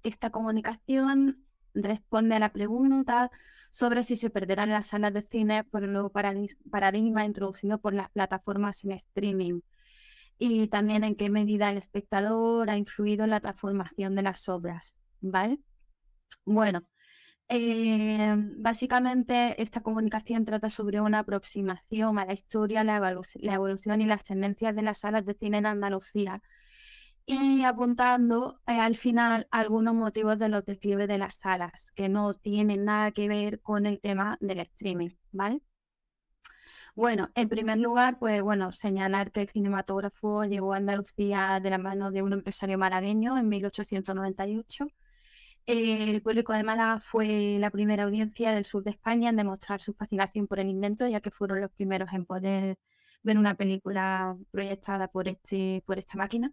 esta comunicación responde a la pregunta sobre si se perderán las salas de cine por el nuevo paradigma introducido por las plataformas en streaming y también en qué medida el espectador ha influido en la transformación de las obras, ¿vale? Bueno, básicamente esta comunicación trata sobre una aproximación a la historia, la evolución y las tendencias de las salas de cine en Andalucía y apuntando al final algunos motivos de los declives de las salas que no tienen nada que ver con el tema del streaming, ¿vale? Bueno, en primer lugar, pues bueno, señalar que el cinematógrafo llegó a Andalucía de la mano de un empresario malagueño en 1898. El público de Málaga fue la primera audiencia del sur de España en demostrar su fascinación por el invento, ya que fueron los primeros en poder ver una película proyectada por esta máquina.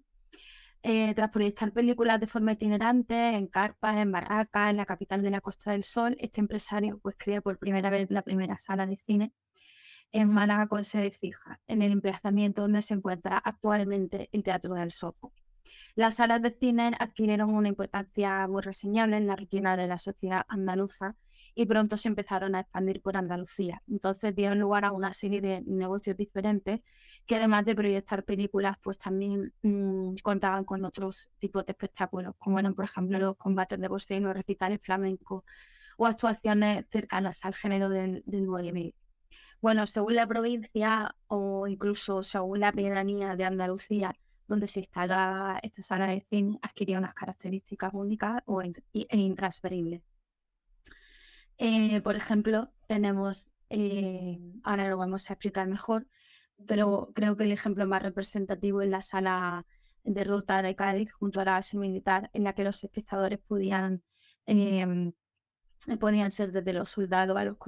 Tras proyectar películas de forma itinerante, en carpas, en barracas, en la capital de la Costa del Sol, este empresario pues crea por primera vez la primera sala de cine en Málaga con sede fija, en el emplazamiento donde se encuentra actualmente el Teatro del Soco. Las salas de cine adquirieron una importancia muy reseñable en la rutina de la sociedad andaluza y pronto se empezaron a expandir por Andalucía. Entonces dieron lugar a una serie de negocios diferentes que además de proyectar películas, pues también contaban con otros tipos de espectáculos, como eran, por ejemplo, los combates de boxeo, los recitales flamencos o actuaciones cercanas al género del vodevil. Bueno, según la provincia o incluso según la pedanía de Andalucía, donde se instala esta sala de cine, adquiría unas características únicas e intransferibles. Por ejemplo, tenemos, ahora lo vamos a explicar mejor, pero creo que el ejemplo más representativo es la sala de Ruta de Cádiz, junto a la base militar, en la que los espectadores podían ser desde los soldados a los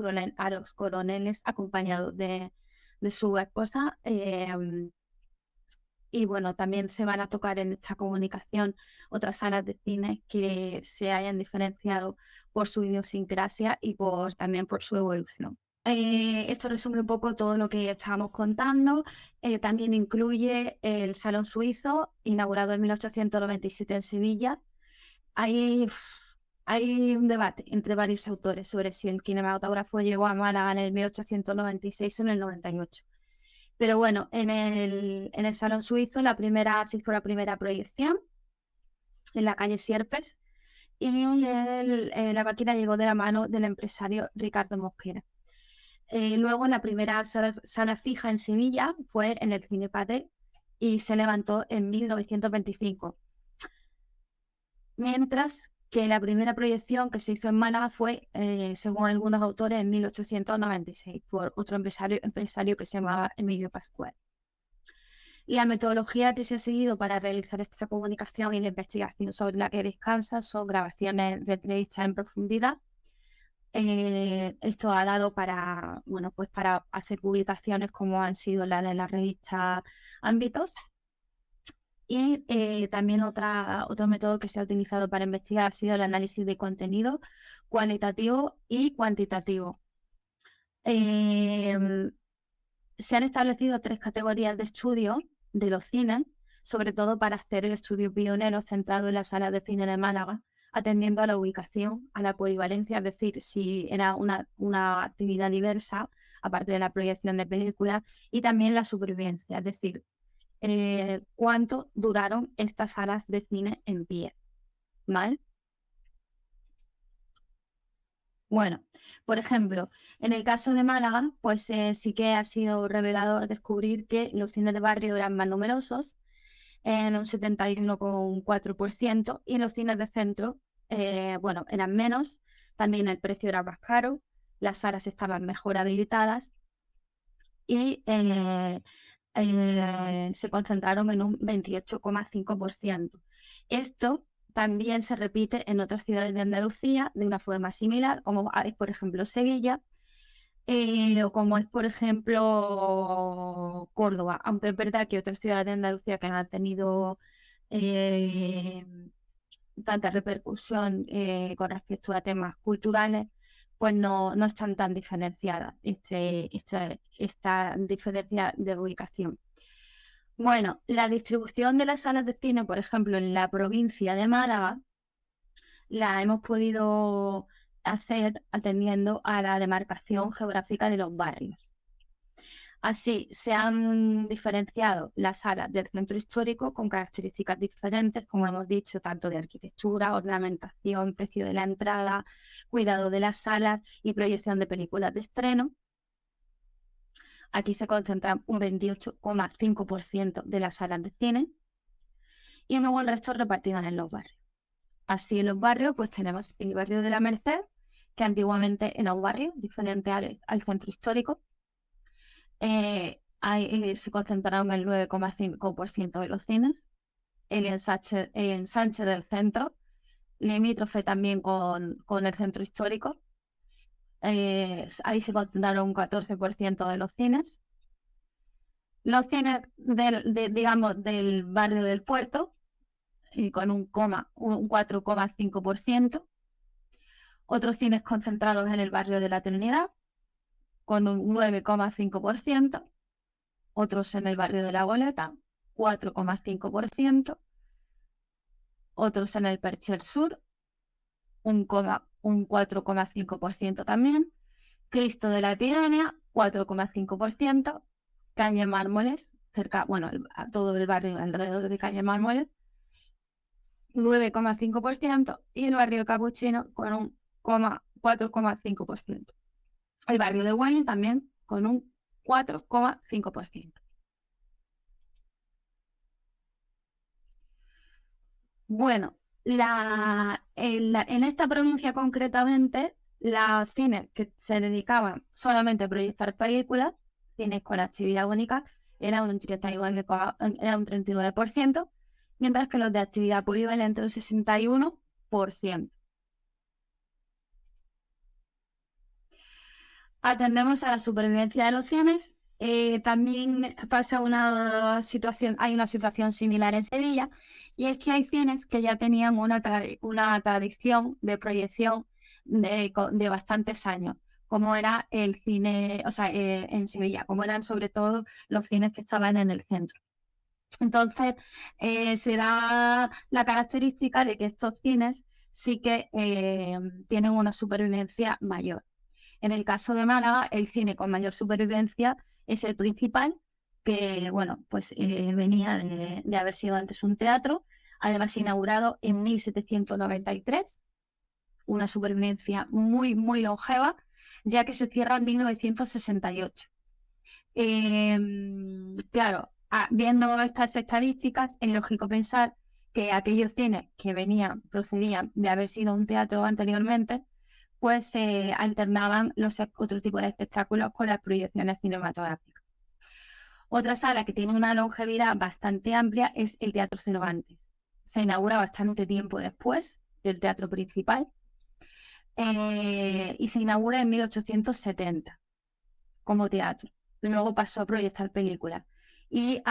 coroneles acompañados de su esposa. Y bueno, también se van a tocar en esta comunicación otras salas de cine que se hayan diferenciado por su idiosincrasia y también por su evolución. Esto resume un poco todo lo que estábamos contando. También incluye el Salón Suizo, inaugurado en 1897 en Sevilla. Hay, hay un debate entre varios autores sobre si el cinematógrafo llegó a Málaga en el 1896 o en el 98. Pero bueno, en el Salón Suizo se hizo la primera proyección en la calle Sierpes y la máquina llegó de la mano del empresario Ricardo Mosquera. Luego la primera sala fija en Sevilla fue en el Cine Pater y se levantó en 1925. Mientras que la primera proyección que se hizo en Málaga fue, según algunos autores, en 1896 por otro empresario que se llamaba Emilio Pascual. La metodología que se ha seguido para realizar esta comunicación y la investigación sobre la que descansa son grabaciones de entrevistas en profundidad. Esto ha dado para, bueno, pues para hacer publicaciones como han sido las de la revista Ámbitos. Y también otro método que se ha utilizado para investigar ha sido el análisis de contenido cualitativo y cuantitativo. Se han establecido 3 categorías de estudio de los cines, sobre todo para hacer el estudio pionero centrado en la sala de cine de Málaga, atendiendo a la ubicación, a la polivalencia, es decir, si era una actividad diversa, aparte de la proyección de películas, y también la supervivencia, es decir, cuánto duraron estas salas de cine en pie, ¿vale? Bueno, por ejemplo, en el caso de Málaga, pues sí que ha sido revelador descubrir que los cines de barrio eran más numerosos, en un 71,4%, y los cines de centro, bueno, eran menos, también el precio era más caro, las salas estaban mejor habilitadas y se concentraron en un 28,5%. Esto también se repite en otras ciudades de Andalucía de una forma similar, como es, por ejemplo, Sevilla, o como es, por ejemplo, Córdoba, aunque es verdad que otras ciudades de Andalucía que han tenido eh, tanta repercusión con respecto a temas culturales, pues no están tan diferenciadas esta diferencia de ubicación. Bueno, la distribución de las salas de cine, por ejemplo, en la provincia de Málaga, la hemos podido hacer atendiendo a la demarcación geográfica de los barrios. Así, se han diferenciado las salas del centro histórico con características diferentes, como hemos dicho, tanto de arquitectura, ornamentación, precio de la entrada, cuidado de las salas y proyección de películas de estreno. Aquí se concentran un 28,5% de las salas de cine y luego el resto repartidas en los barrios. Así en los barrios pues tenemos el barrio de la Merced, que antiguamente era un barrio diferente al centro histórico. Se concentraron el 9,5% de los cines. El ensanche del centro, limítrofe también con el centro histórico. Ahí se concentraron un 14% de los cines. Los cines del barrio del Puerto, con un 4,5%. Otros cines concentrados en el barrio de la Trinidad, con un 9,5%. Otros en el barrio de la Goleta, 4,5%. Otros en el Percher Sur, un 4,5% también. Cristo de la Epidemia, 4,5%. Calle Mármoles, a todo el barrio alrededor de Calle Mármoles, 9,5%. Y el barrio Capuchino con un 4,5%. El barrio de Guayn también con un 4,5%. Bueno, en esta provincia concretamente, los cines que se dedicaban solamente a proyectar películas, cines con actividad única, era un 39%, mientras que los de actividad polivalente un 61%. Atendemos a la supervivencia de los cines. También pasa hay una situación similar en Sevilla, y es que hay cines que ya tenían una tradición de proyección de bastantes años, como era el cine, en Sevilla, como eran sobre todo los cines que estaban en el centro. Entonces, se da la característica de que estos cines sí que tienen una supervivencia mayor. En el caso de Málaga, el cine con mayor supervivencia es el Principal, que venía de haber sido antes un teatro, además inaugurado en 1793, una supervivencia muy, muy longeva, ya que se cierra en 1968. Claro, viendo estas estadísticas, es lógico pensar que aquellos cines que procedían de haber sido un teatro anteriormente, pues se alternaban otros tipos de espectáculos con las proyecciones cinematográficas. Otra sala que tiene una longevidad bastante amplia es el Teatro Cervantes. Se inaugura bastante tiempo después del Teatro Principal y se inaugura en 1870 como teatro. Luego pasó a proyectar películas y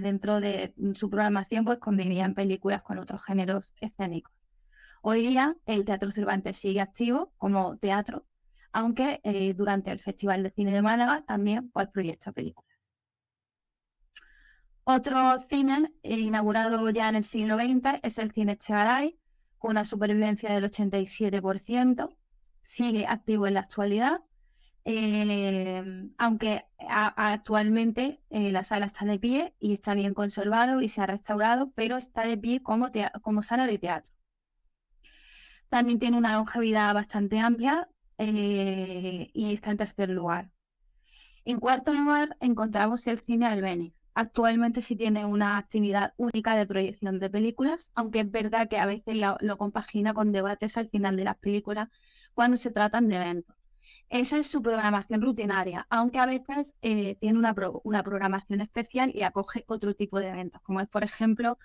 dentro de su programación pues convivían películas con otros géneros escénicos. Hoy día el Teatro Cervantes sigue activo como teatro, aunque durante el Festival de Cine de Málaga también pues proyecta películas. Otro cine inaugurado ya en el siglo XX es el Cine Echegaray, con una supervivencia del 87%, sigue activo en la actualidad, aunque actualmente la sala está de pie y está bien conservado y se ha restaurado, pero está de pie como sala de teatro. También tiene una longevidad bastante amplia y está en tercer lugar. En cuarto lugar encontramos el Cine Albéniz. Actualmente sí tiene una actividad única de proyección de películas, aunque es verdad que a veces lo compagina con debates al final de las películas cuando se tratan de eventos. Esa es su programación rutinaria, aunque a veces tiene una programación especial y acoge otro tipo de eventos, como es, por ejemplo,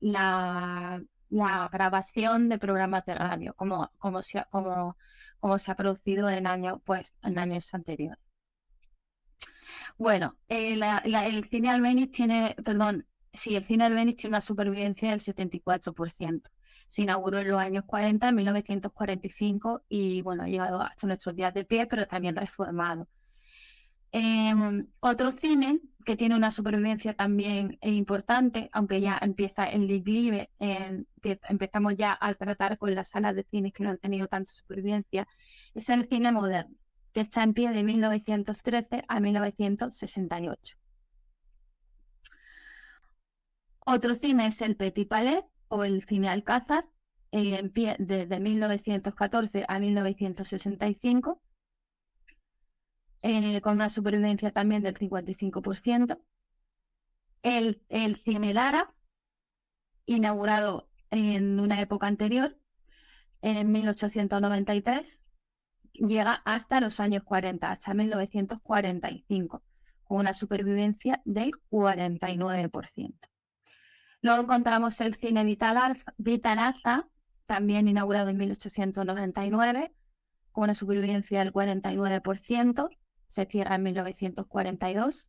la grabación de programas de radio, como se ha producido en años anteriores. Bueno, el Cine Albéniz el Cine Albéniz tiene una supervivencia del 74%. Se inauguró en los años 40, en 1945, y ha llegado hasta nuestros días de pie, pero también reformado. Otro cine que tiene una supervivencia también importante, aunque ya empieza el declive, empezamos ya a tratar con las salas de cine que no han tenido tanta supervivencia, es el cine moderno, que está en pie de 1913 a 1968. Otro cine es el Petit Palais o el cine Alcázar, en pie desde 1914 a 1965, con una supervivencia también del 55%. El cine Lara, inaugurado en una época anterior, en 1893, llega hasta los años 40, hasta 1945, con una supervivencia del 49%. Luego encontramos el cine Vitalaza, también inaugurado en 1899, con una supervivencia del 49%, se cierra en 1942.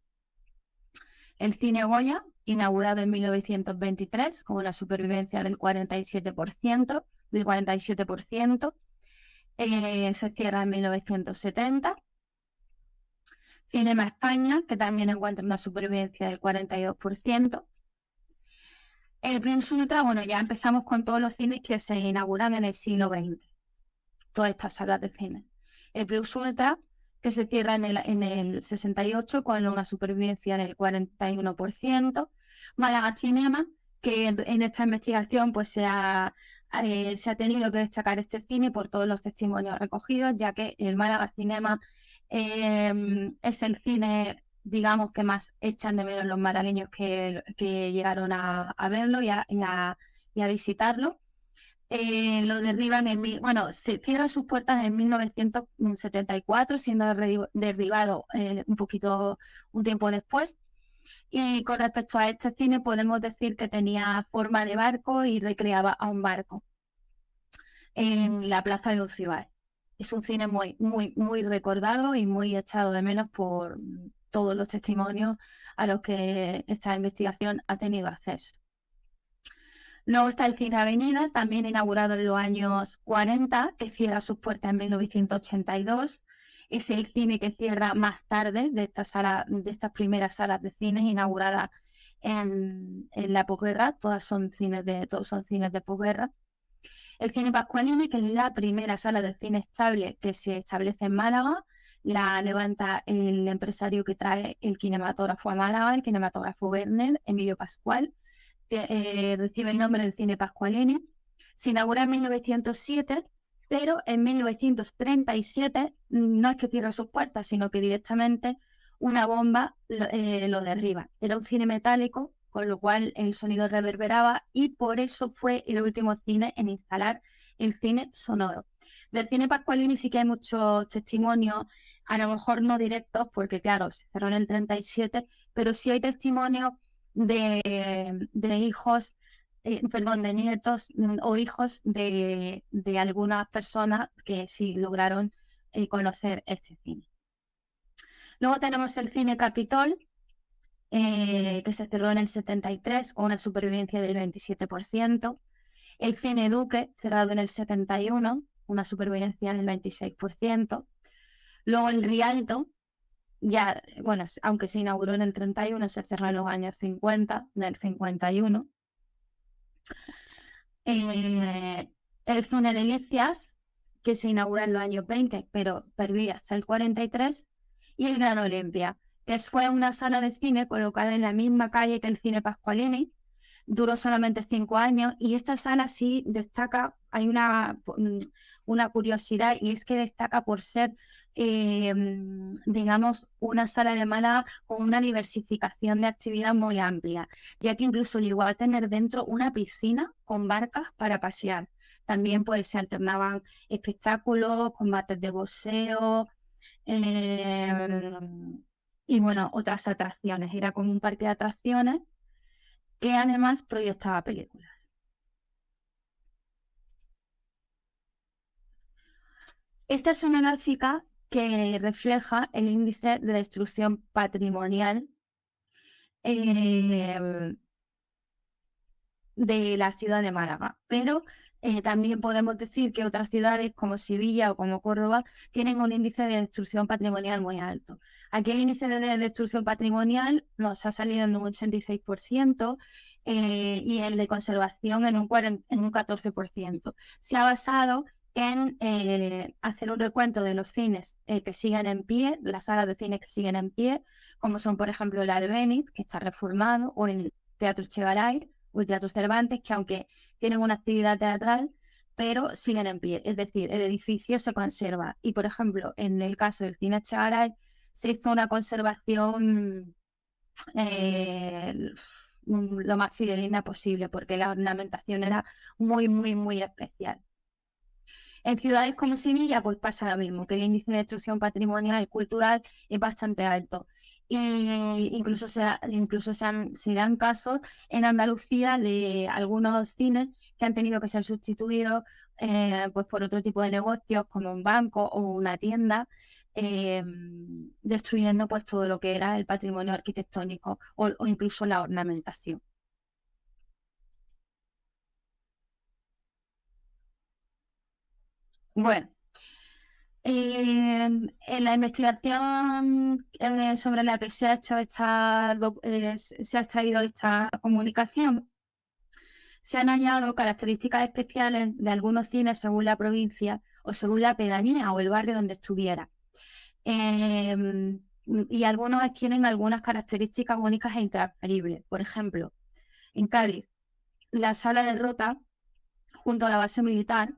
El cine Goya, inaugurado en 1923, con una supervivencia del 47%, se cierra en 1970. Cinema España, que también encuentra una supervivencia del 42%. El Plus Ultra, bueno, ya empezamos con todos los cines que se inauguran en el siglo XX, todas estas salas de cine. El Plus Ultra, que se cierra en el 68 con una supervivencia del 41%. Málaga Cinema, que en esta investigación pues se ha tenido que destacar este cine por todos los testimonios recogidos, ya que el Málaga Cinema es el cine, digamos, que más echan de menos los malagueños que llegaron a verlo y a visitarlo. Lo derriban se cierra sus puertas en 1974, siendo derribado un tiempo después. Y con respecto a este cine podemos decir que tenía forma de barco y recreaba a un barco en la plaza de Ucibay. Es un cine muy, muy, muy recordado y muy echado de menos por todos los testimonios a los que esta investigación ha tenido acceso. Luego está el Cine Avenida, también inaugurado en los años 40, que cierra sus puertas en 1982. Es el cine que cierra más tarde de estas primeras salas de cine inauguradas en la posguerra. Todos son cines de posguerra. El Cine Pascualini, que es la primera sala de cine estable que se establece en Málaga, la levanta el empresario que trae el cinematógrafo a Málaga, el cinematógrafo Werner, Emilio Pascual. Recibe el nombre del Cine Pascualini. Se inaugura en 1907, pero en 1937 no es que cierra sus puertas, sino que directamente una bomba lo derriba. Era un cine metálico, con lo cual el sonido reverberaba, y por eso fue el último cine en instalar el cine sonoro. Del Cine Pascualini sí que hay muchos testimonios, a lo mejor no directos, porque claro, se cerró en el 37, pero sí hay testimonios de hijos, de nietos o hijos de algunas personas que sí lograron conocer este cine. Luego tenemos el Cine Capitol, que se cerró en el 73 con una supervivencia del 27%. El Cine Duque, cerrado en el 71, una supervivencia del 26%. Luego el Rialto, ya, bueno, aunque se inauguró en el 31, se cerró en los años 50, del 51. El Cine Delicias, que se inauguró en los años 20, pero perdía hasta el 43. Y el Gran Olimpia, que fue una sala de cine colocada en la misma calle que el Cine Pascualini. Duró solamente 5 años, y esta sala sí destaca, hay una curiosidad, y es que destaca por ser, digamos, una sala de Málaga con una diversificación de actividad muy amplia, ya que incluso llegó a tener dentro una piscina con barcas para pasear. También pues se alternaban espectáculos, combates de boxeo, y bueno, otras atracciones. Era como un parque de atracciones que además proyectaba películas. Esta es una gráfica que refleja el índice de destrucción patrimonial de la ciudad de Málaga, pero también podemos decir que otras ciudades como Sevilla o como Córdoba tienen un índice de destrucción patrimonial muy alto. Aquí el índice de destrucción patrimonial nos ha salido en un 86% y el de conservación en un 14%. Se ha basado en hacer un recuento de los cines que siguen en pie, las salas de cine que siguen en pie, como son, por ejemplo, el Albéniz, que está reformado, o el Teatro Echegaray, o el Teatro Cervantes, que aunque tienen una actividad teatral, pero siguen en pie. Es decir, el edificio se conserva. Y, por ejemplo, en el caso del Cine Echegaray, se hizo una conservación lo más fidedigna posible, porque la ornamentación era muy, muy, muy especial. En ciudades como Sevilla, pues pasa lo mismo, que el índice de destrucción patrimonial y cultural es bastante alto. Y incluso se dan casos en Andalucía de algunos cines que han tenido que ser sustituidos pues por otro tipo de negocios, como un banco o una tienda, destruyendo pues todo lo que era el patrimonio arquitectónico o incluso la ornamentación. Bueno. En la investigación sobre la que se ha hecho se ha extraído esta comunicación, se han hallado características especiales de algunos cines según la provincia o según la pedanía o el barrio donde estuviera. Y algunos adquieren algunas características únicas e intransferibles. Por ejemplo, en Cádiz, la Sala de Rota, junto a la base militar,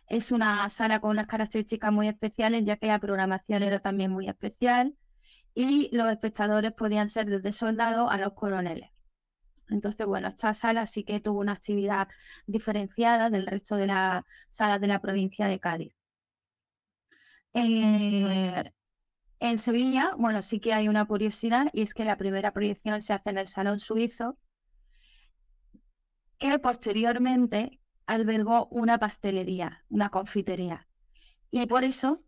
es una sala con unas características muy especiales, ya que la programación era también muy especial y los espectadores podían ser desde soldados a los coroneles. Entonces, bueno, esta sala sí que tuvo una actividad diferenciada del resto de las salas de la provincia de Cádiz. En Sevilla, bueno, sí que hay una curiosidad y es que la primera proyección se hace en el Salón Suizo, que posteriormente albergó una pastelería, una confitería. Y por eso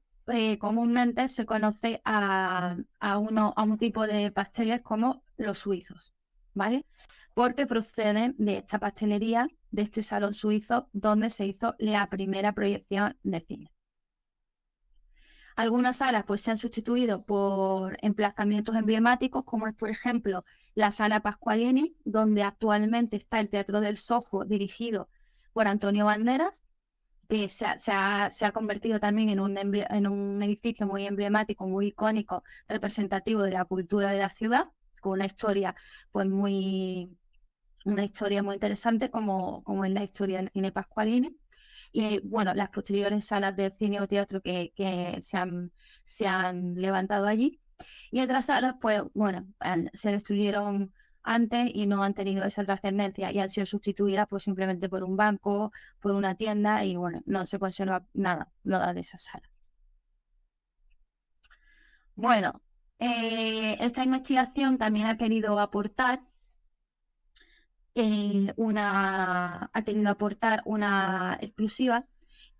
comúnmente se conoce a un tipo de pasteles como los suizos, ¿vale? Porque proceden de esta pastelería, de este salón suizo, donde se hizo la primera proyección de cine. Algunas salas pues, se han sustituido por emplazamientos emblemáticos, como es, por ejemplo, la Sala Pascualini, donde actualmente está el Teatro del Sojo, dirigido por Antonio Banderas, que se ha convertido también en un edificio muy emblemático, muy icónico, representativo de la cultura de la ciudad, con pues una historia muy interesante, como es la historia del cine Pascualini. Y bueno, las posteriores salas de cine o teatro que se han levantado allí. Y otras salas, pues bueno, se destruyeron antes y no han tenido esa trascendencia y han sido sustituidas pues simplemente por un banco, por una tienda y bueno, no se conserva nada de esa sala. Bueno, esta investigación también ha querido aportar una exclusiva,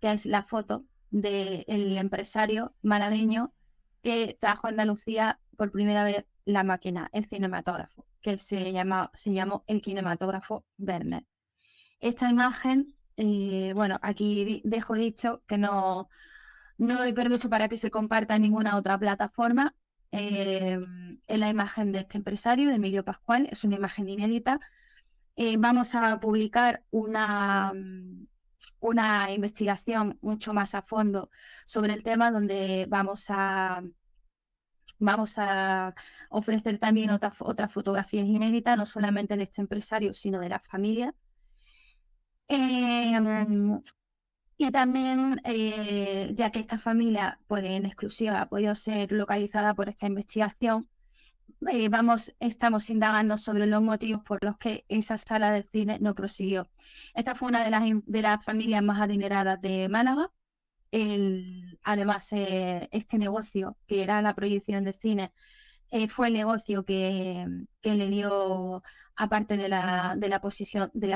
que es la foto del empresario malagueño que trajo a Andalucía por primera vez la máquina, el cinematógrafo, que se llamó el cinematógrafo Werner. Esta imagen, bueno, aquí dejo dicho que no doy permiso para que se comparta en ninguna otra plataforma. Es la imagen de este empresario, de Emilio Pascual, es una imagen inédita. Vamos a publicar una investigación mucho más a fondo sobre el tema, donde vamos a ofrecer también otras fotografías inéditas, no solamente de este empresario, sino de la familia. Y también, ya que esta familia pues, en exclusiva ha podido ser localizada por esta investigación, estamos indagando sobre los motivos por los que esa sala de cine no prosiguió. Esta fue una de las familias más adineradas de Málaga. Además, este negocio, que era la proyección de cine, fue el negocio que le dio, aparte de la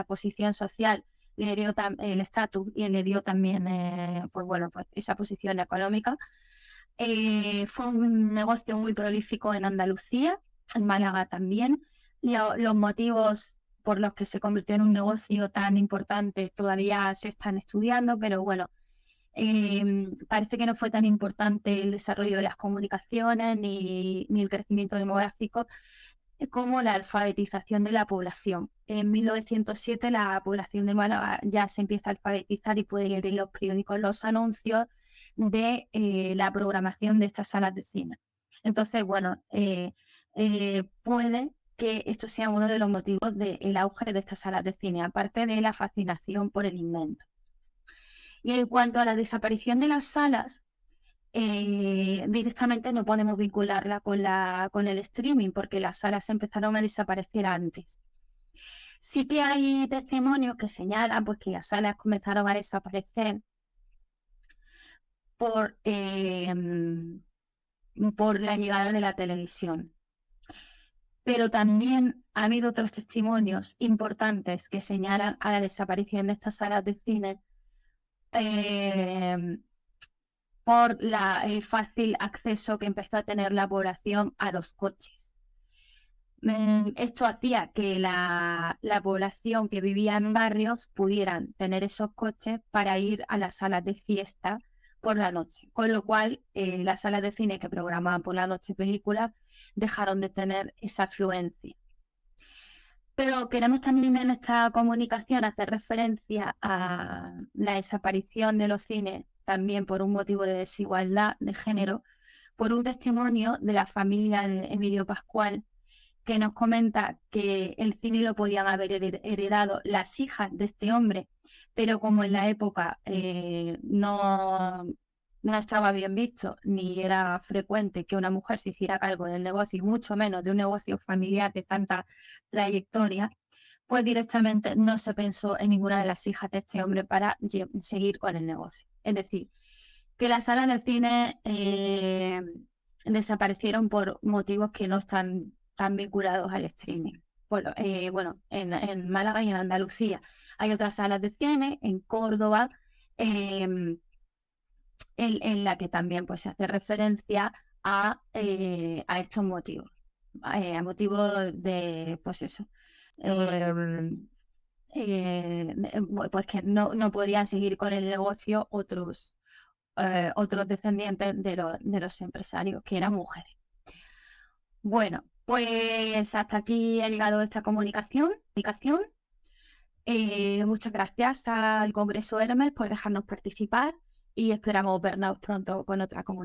posición social, le dio el estatus y le dio también pues esa posición económica. Fue un negocio muy prolífico en Andalucía, en Málaga también. Los motivos por los que se convirtió en un negocio tan importante todavía se están estudiando, pero bueno, parece que no fue tan importante el desarrollo de las comunicaciones ni el crecimiento demográfico como la alfabetización de la población. En 1907 la población de Málaga ya se empieza a alfabetizar y puede leer en los periódicos los anuncios de la programación de estas salas de cine. Entonces, bueno, puede que esto sea uno de los motivos del auge de estas salas de cine, aparte de la fascinación por el invento. Y en cuanto a la desaparición de las salas, directamente no podemos vincularla con el streaming, porque las salas empezaron a desaparecer antes. Sí que hay testimonios que señalan pues, que las salas comenzaron a desaparecer por la llegada de la televisión. Pero también ha habido otros testimonios importantes que señalan a la desaparición de estas salas de cine por el fácil acceso que empezó a tener la población a los coches. Esto hacía que la población que vivía en barrios pudieran tener esos coches para ir a las salas de fiesta por la noche, con lo cual las salas de cine que programaban por la noche películas dejaron de tener esa afluencia. Pero queremos también en esta comunicación hacer referencia a la desaparición de los cines también por un motivo de desigualdad de género, por un testimonio de la familia de Emilio Pascual, que nos comenta que el cine lo podían haber heredado las hijas de este hombre, pero como en la época no estaba bien visto, ni era frecuente que una mujer se hiciera cargo del negocio, y mucho menos de un negocio familiar de tanta trayectoria, pues directamente no se pensó en ninguna de las hijas de este hombre para seguir con el negocio. Es decir, que las salas de cine desaparecieron por motivos que no están tan vinculados al streaming. Bueno, en Málaga y en Andalucía hay otras salas de cine, en Córdoba, en la que también pues, se hace referencia a estos motivos, a motivos de, pues eso, pues que no podían seguir con el negocio otros descendientes de los empresarios, que eran mujeres. Bueno, pues hasta aquí ha llegado esta comunicación. Muchas gracias al Congreso Hermes por dejarnos participar y esperamos vernos pronto con otra comunicación.